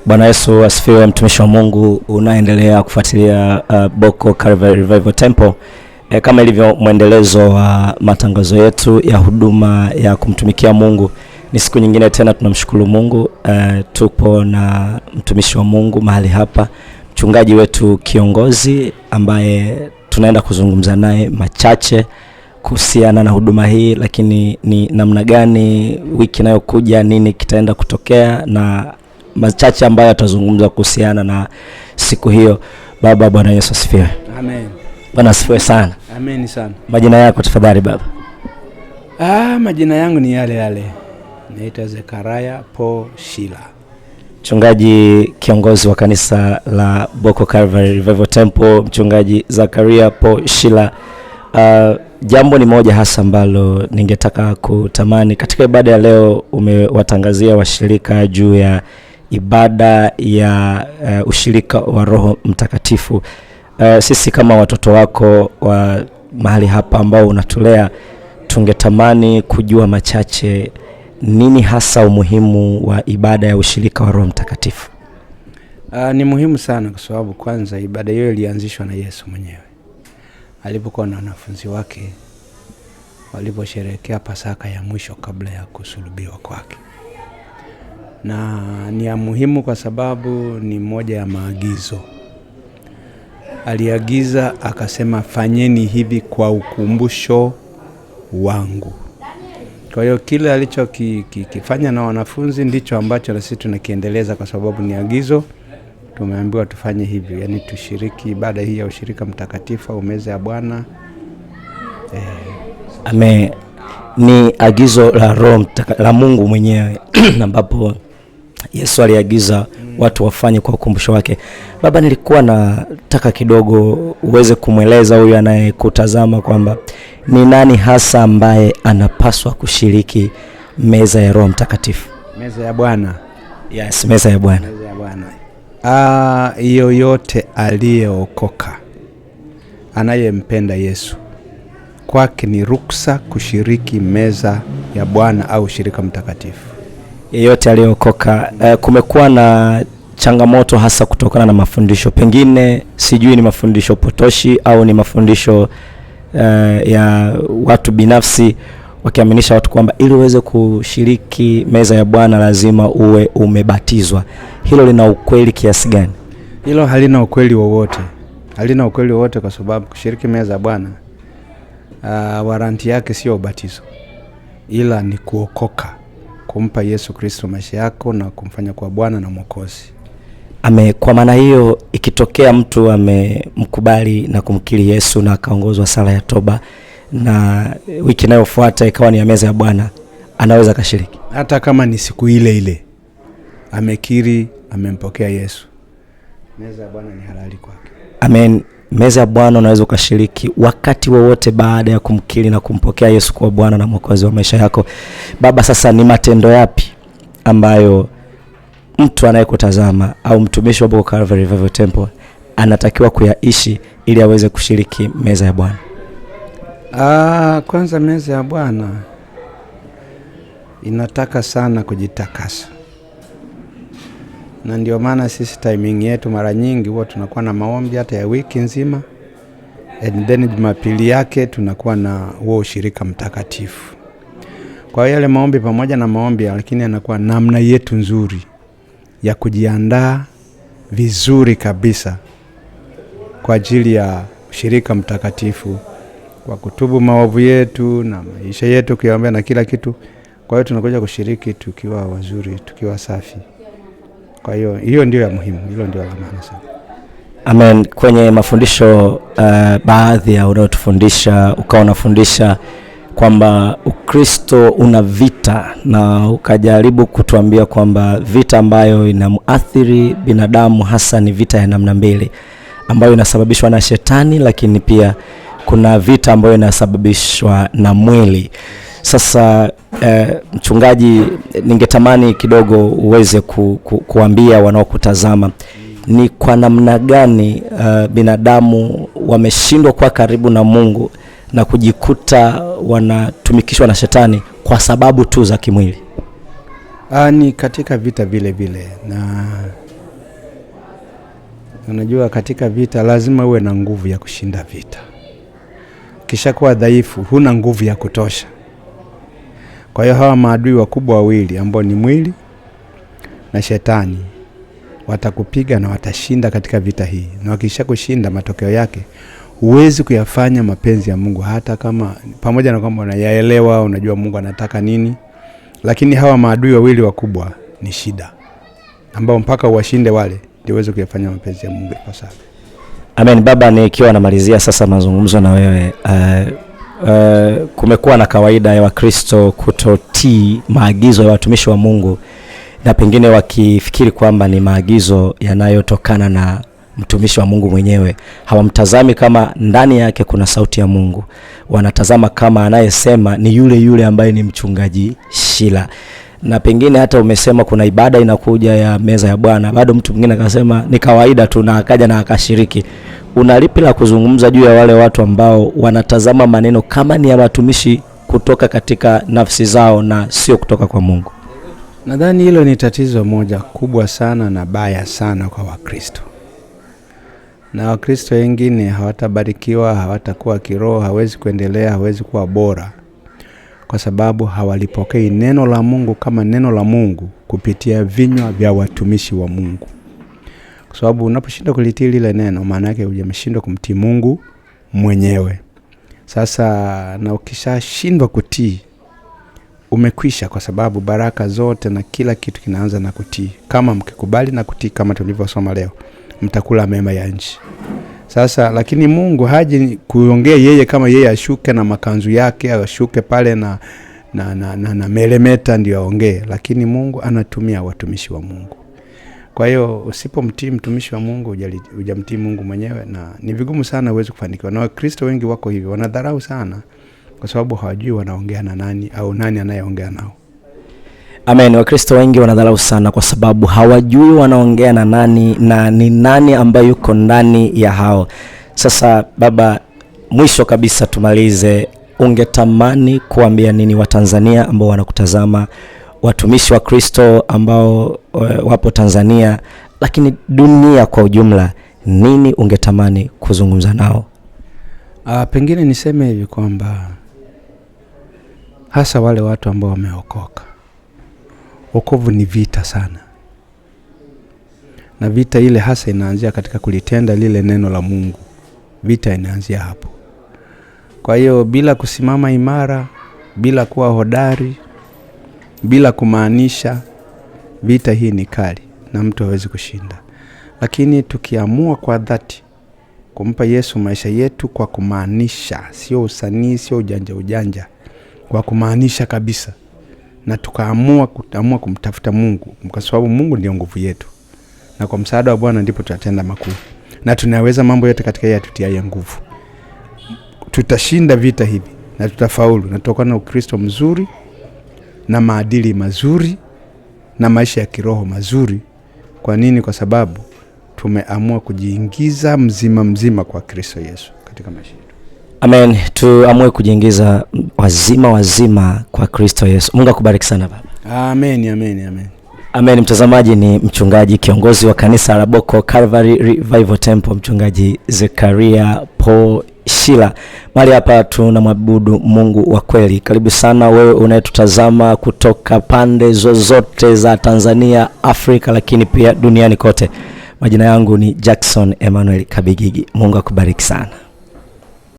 Bwana Yesu asifiwe. Mtumishi wa Mungu unaendelea kufuatilia Boko Calvary Revival Temple. Kama ilivyo mwendelezo wa matangazo yetu ya huduma ya kumtumikia Mungu, ni siku nyingine tena tunamshukuru Mungu. Tupo na mtumishi wa Mungu mahali hapa, mchungaji wetu kiongozi ambaye tunaenda kuzungumza naye machache kuhusiana na huduma hii, lakini ni namna gani wiki inayokuja nini kitaenda kutokea, na machache ambayo tutazungumza kuhusiana na siku hiyo. Baba, Bwana Yesu asifiwe. Amen. Bwana asifiwe sana. Amen sana. Majina yako tafadhali baba? Majina yangu ni yale. Naitwa Zekaria Paul Shila. Mchungaji kiongozi wa kanisa la Boko Calvary Revival Temple, mchungaji Zekaria Paul Shila. Jambo ni moja hasa ambalo ningetaka kutamani katika ibada ya leo. Umewatangazia washirika juu ya ibada ya ushirika wa Roho Mtakatifu. Sisi kama watoto wako wa mahali hapa ambao unatulea, tungetamani kujua machache, nini hasa umuhimu wa ibada ya ushirika wa Roho Mtakatifu? Ni muhimu sana kwa sababu kwanza ibada hiyo ilianzishwa na Yesu mwenyewe alipokuwa na wanafunzi wake waliposherehekea Pasaka ya mwisho kabla ya kusulubiwa kwake. Na ni ya muhimu kwa sababu ni moja ya maagizo. Aliagiza akasema, fanyeni hivi kwa ukumbusho wangu. Kwa hiyo kile alichokifanya na wanafunzi ndicho ambacho na sisi tunakiendeleza, kwa sababu ni agizo. Tumeambiwa tufanye hivyo, yani tushiriki ibada hii ya ushirika mtakatifu au meza ya Bwana. Amen. Ni agizo la Roho la Mungu mwenyewe ambapo Yesu aliagiza watu wafanye kwa ukumbusho wake. Baba, nilikuwa nataka kidogo uweze kumweleza huyu anayekutazama kwamba ni nani hasa ambaye anapaswa kushiriki meza ya Roho Mtakatifu? Meza ya Bwana. Yes, meza ya Bwana. Meza ya Bwana. Yoyote aliyeokoka, anayempenda Yesu, kwake ni ruksa kushiriki meza ya Bwana au ushirika mtakatifu. Yeyote aliyeokoka. Kumekuwa na changamoto hasa kutokana na mafundisho, pengine sijui ni mafundisho potoshi au ni mafundisho ya watu binafsi, wakiaminisha watu kwamba ili uweze kushiriki meza ya Bwana lazima uwe umebatizwa. Hilo lina ukweli kiasi gani? Hilo halina ukweli wowote. Halina ukweli wowote, kwa sababu kushiriki meza ya Bwana waranti yake sio ubatizo, ila ni kuokoka, kumpa Yesu Kristo maisha yako na kumfanya kwa Bwana na Mwokozi. Kwa maana hiyo, ikitokea mtu amemkubali na kumkiri Yesu na akaongozwa sala ya toba, na wiki inayofuata ikawa ni ya meza ya Bwana, anaweza kashiriki hata kama ni siku ile ile amekiri, amempokea Yesu. Meza ya Bwana ni halali kwake. Amen. Meza ya Bwana unaweza ukashiriki wakati wowote baada ya kumkiri na kumpokea Yesu kwa Bwana na Mwokozi wa maisha yako. Baba, sasa ni matendo yapi ambayo mtu anayekutazama au mtumishi wa Boko Calvary Revival Temple anatakiwa kuyaishi ili aweze kushiriki meza ya Bwana? Kwanza meza ya Bwana inataka sana kujitakasa. Na ndio maana sisi timing yetu mara nyingi huwa tunakuwa na maombi hata ya wiki nzima. And then Jumapili yake tunakuwa na huo ushirika mtakatifu. Kwa hiyo yale maombi pamoja na maombi, lakini yanakuwa namna yetu nzuri ya kujiandaa vizuri kabisa kwa ajili ya ushirika mtakatifu, kwa kutubu maovu yetu na maisha yetu kuyaombea na kila kitu. Kwa hiyo tunakuja kushiriki tukiwa wazuri, tukiwa safi. Kwa hiyo ndio ya muhimu, hilo ndio la maana sana. Amen. Kwenye mafundisho baadhi ya unayotufundisha, ukawa unafundisha kwamba Ukristo una vita, na ukajaribu kutuambia kwamba vita ambayo inamuathiri binadamu hasa ni vita ya namna mbili, ambayo inasababishwa na shetani, lakini pia kuna vita ambayo inasababishwa na mwili. Sasa mchungaji, ningetamani kidogo uweze kuambia wanaokutazama ni kwa namna gani binadamu wameshindwa kwa karibu na Mungu na kujikuta wanatumikishwa na shetani kwa sababu tu za kimwili. Ni katika vita vile vile, na unajua katika vita lazima uwe na nguvu ya kushinda vita. Kisha kuwa dhaifu, huna nguvu ya kutosha. Kwa hiyo hawa maadui wakubwa wawili ambao ni mwili na shetani watakupiga na watashinda katika vita hii. Na wakisha kushinda, matokeo yake huwezi kuyafanya mapenzi ya Mungu, hata kama pamoja na kwamba unayaelewa, unajua Mungu anataka nini, lakini hawa maadui wawili wakubwa ni shida, ambao mpaka uwashinde wale ndio uweze kuyafanya mapenzi ya Mungu kwa sababu. Amen. Baba, nikiwa namalizia sasa mazungumzo na wewe, kumekuwa na kawaida ya Wakristo kutotii maagizo ya watumishi wa Mungu, na pengine wakifikiri kwamba ni maagizo yanayotokana na mtumishi wa Mungu mwenyewe. Hawamtazami kama ndani yake kuna sauti ya Mungu. Wanatazama kama anayesema ni yule yule ambaye ni mchungaji Shila. Na pengine hata umesema kuna ibada inakuja ya meza ya Bwana, bado mtu mwingine akasema ni kawaida tu na akaja na akashiriki. Unalipi la kuzungumza juu ya wale watu ambao wanatazama maneno kama ni ya watumishi kutoka katika nafsi zao na sio kutoka kwa Mungu? Nadhani hilo ni tatizo moja kubwa sana na baya sana kwa Wakristo. Na Wakristo wengine hawatabarikiwa, hawatakuwa kiroho, hawezi kuendelea, hawezi kuwa bora, kwa sababu hawalipokei neno la Mungu kama neno la Mungu kupitia vinywa vya watumishi wa Mungu. Kwa sababu unaposhinda kulitii lile neno, maana yake hujamshindwa kumtii Mungu mwenyewe. Sasa na ukishashindwa kutii, umekwisha, kwa sababu baraka zote na kila kitu kinaanza na kutii. Kama mkikubali na kutii kama tulivyosoma leo, mtakula mema ya nchi. Sasa lakini Mungu haji kuongea yeye kama yeye ashuke na makanzu yake, ashuke pale na melemeta ndio aongee, lakini Mungu anatumia watumishi wa Mungu. Kwa hiyo usipomtii mtumishi wa Mungu, hujamtii Mungu mwenyewe, na ni vigumu sana uweze kufanikiwa. Na Wakristo wengi wako hivyo, wanadharau sana kwa sababu hawajui wanaongea na nani au nani anayeongea nao. Amen. Wakristo wengi wanadharau sana kwa sababu hawajui wanaongea na nani na ni nani ambaye yuko ndani ya hao. Sasa Baba, mwisho kabisa tumalize, ungetamani kuambia nini Watanzania ambao wanakutazama, watumishi wa Kristo ambao wapo Tanzania, lakini dunia kwa ujumla? Nini ungetamani kuzungumza nao? Pengine niseme hivi kwamba hasa wale watu ambao wameokoka, wokovu ni vita sana, na vita ile hasa inaanzia katika kulitenda lile neno la Mungu. Vita inaanzia hapo. Kwa hiyo bila kusimama imara, bila kuwa hodari, bila kumaanisha, vita hii ni kali na mtu hawezi kushinda. Lakini tukiamua kwa dhati kumpa Yesu maisha yetu kwa kumaanisha, sio usanii, sio ujanja, kwa kumaanisha kabisa, na tukaamua kumtafuta Mungu, kwa sababu Mungu ndio nguvu yetu, na kwa msaada wa Bwana ndipo tutatenda makuu, na tunaweza mambo yote katika yeye atutiaye nguvu. Tutashinda vita hivi na tutafaulu, na tutakuwa na Ukristo mzuri na maadili mazuri na maisha ya kiroho mazuri. Kwa nini? Kwa sababu tumeamua kujiingiza mzima kwa Kristo Yesu katika maisha yetu. Amen. Tuamue kujiingiza wazima kwa Kristo Yesu. Mungu akubariki sana Baba. Amen. Amen. Mtazamaji, ni mchungaji kiongozi wa kanisa la Boko Calvary Revival Temple, mchungaji Zekaria Paul Shila. Mahali hapa tunamwabudu Mungu wa kweli. Karibu sana wewe unayetutazama kutoka pande zozote za Tanzania, Afrika, lakini pia duniani kote. Majina yangu ni Jackson Emmanuel Kabigigi. Mungu akubariki sana.